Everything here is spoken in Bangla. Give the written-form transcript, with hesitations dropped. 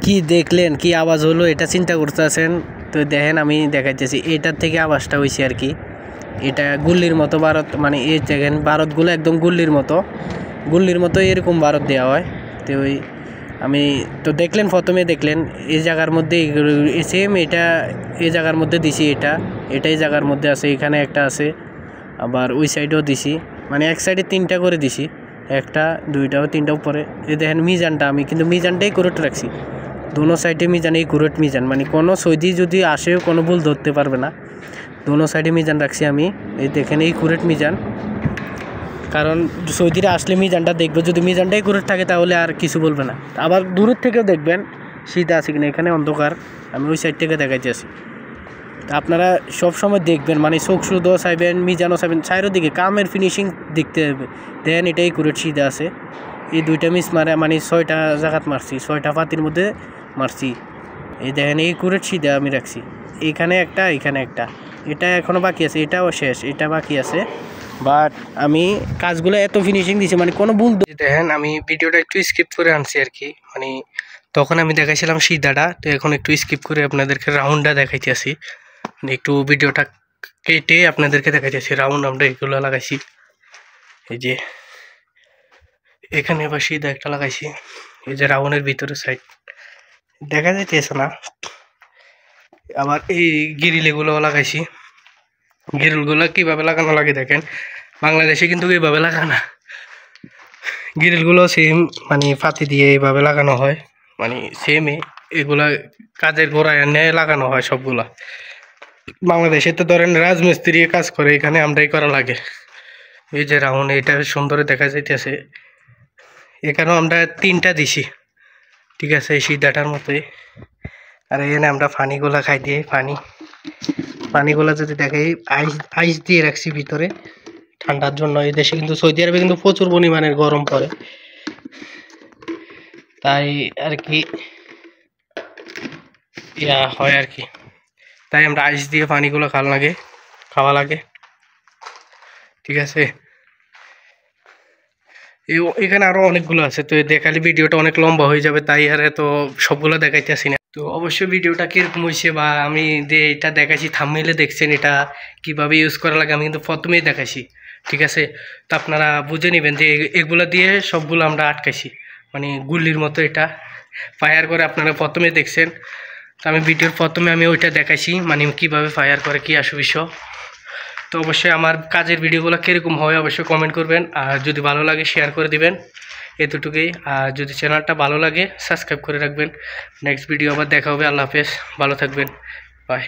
কি দেখলেন, কি আওয়াজ হলো এটা চিন্তা করতেছেন? তো দেখেন আমি দেখাইতেছি, এটার থেকে আওয়াজটা হয়েছে আর কি। এটা গুল্লির মতো ভারত, মানে এই দেখেন ভারতগুলো একদম গুল্লির মতো এরকম ভারত দেওয়া হয়। তো ওই আমি তো দেখলেন, প্রথমে দেখলেন এই জায়গার মধ্যে সেম এটা এই জায়গার মধ্যে দিছি, এটা এই জায়গার মধ্যে আছে, এখানে একটা আছে, আবার ওই সাইডেও দিছি, মানে এক সাইডে 3টা করে দিছি, একটা দুইটা তিনটা উপরে। এই দেখেন মিজানটা, আমি কিন্তু মিজানটাই কুরেট রাখছি, দোনো সাইডে মিজান, এই কুরেট মিজান, মানে কোনো সৌদি যদি আসে কোনো ভুল ধরতে পারবে না, দোনো সাইডে মিজান রাখছি আমি। এই দেখেন এই কুরেট মিজান, কারণ সৌদিরা আসলে মিজানটা দেখবে, যদি মিজানটাই কুরেট থাকে তাহলে আর কিছু বলবে না। আবার দূরের থেকেও দেখবেন সিধা আছে কিনা, এখানে অন্ধকার, আমি ওই সাইড থেকে দেখাইতে আসি। তা আপনারা সবসময় দেখবেন, মানে চোখ শুধু চাইবেন, মিজানও চাইবেন, চাইরও দিকে কামের ফিনিশিং দেখতে হবে। দেখেন এটাই কুরেট সিধা আছে, এই দুইটা মিস মারে, মানে 6টা জায়গাত মারছি, 6টা পাতির মধ্যে মারছি। এই দেখেন এই কুরেট সিধা আমি রাখছি, এখানে একটা, এখানে একটা, এটা এখনও বাকি আছে, এটাও শেষ, এটা বাকি আছে। বাট আমি কাজগুলো এত ফিনিশিং দিছি, মানে কোনো ভুল। দেখেন আমি ভিডিওটা একটু স্কিপ করে আনছি আর কি, মানে তখন আমি দেখাইছিলাম সিধাটা, তো এখন একটু স্কিপ করে আপনাদেরকে রাউন্ডটা দেখাইতেছি, মানে একটু ভিডিওটা কেটে আপনাদেরকে দেখাইতেছি রাউন্ড আমরা এগুলো লাগাইছি। এই যে এখানে আবার সিধা একটা লাগাইছি, এই যে রাউন্ডের ভিতরে সাইড দেখা যাইতেছে না। আবার এই গ্রিলগুলো লাগাইছি, গ্রিলগুলো কীভাবে লাগানো লাগে দেখেন, বাংলাদেশে কিন্তু এইভাবে লাগানো, গ্রিলগুলো সেম, মানে ফাতি দিয়ে এইভাবে লাগানো হয়, মানে সেমই এগুলা কাজের গোড়ায় এনে লাগানো হয় সবগুলা। বাংলাদেশে তো ধরেন রাজমিস্ত্রি কাজ করে, এখানে আমরাই করা লাগে। এই যে রাউন্ড, এটা সুন্দর দেখা যাইতেছে, এখানেও আমরা 3টা দিছি, ঠিক আছে এই সিধাটার মতোই। আর এখানে আমরা পানিগুলা খাই দিয়ে, পানিগুলা যদি দেখে আইস দিয়ে রাখছি ভিতরে ঠান্ডার জন্য। এই দেশে কিন্তু সৌদি আরবে কিন্তু প্রচুর পরিমাণের গরম পড়ে, তাই আর কি ইয়া হয় আর কি, তাই আমরা আইস দিয়ে পানিগুলো খাওয়া লাগে, ঠিক আছে। এখানে আরো অনেকগুলো আছে, তো দেখালে ভিডিওটা অনেক লম্বা হয়ে যাবে, তাই আর এত সবগুলো দেখাইতেছি না। তো অবশ্যই ভিডিওটা কিরকম হয়েছে, বা আমি যে এটা দেখাইছি থাম্বনেইলে দেখছেন এটা কিভাবে ইউজ করা লাগে, আমি কিন্তু প্রথমেই দেখাইছি, ঠিক আছে। তো আপনারা বুঝে নেবেন যে এগুলো দিয়ে সবগুলো আমরা আটকাইছি, মানে গুলির মতো এটা ফায়ার করে, আপনারা প্রথমে দেখছেন। তো আমি ভিডিওর প্রথমে আমি ওইটা দেখাইছি, মানে কিভাবে ফায়ার করে, কি বিষয়। তো অবশ্যই আমার কাজের ভিডিওগুলো কীরকম হয় অবশ্যই কমেন্ট করবেন, আর যদি ভালো লাগে শেয়ার করে দিবেন, এতটুকুই। আর যদি চ্যানেলটা ভালো লাগে সাবস্ক্রাইব করে রাখবেন। নেক্সট ভিডিও আবার দেখা হবে। আল্লাহ হাফেজ, ভালো থাকবেন, বাই।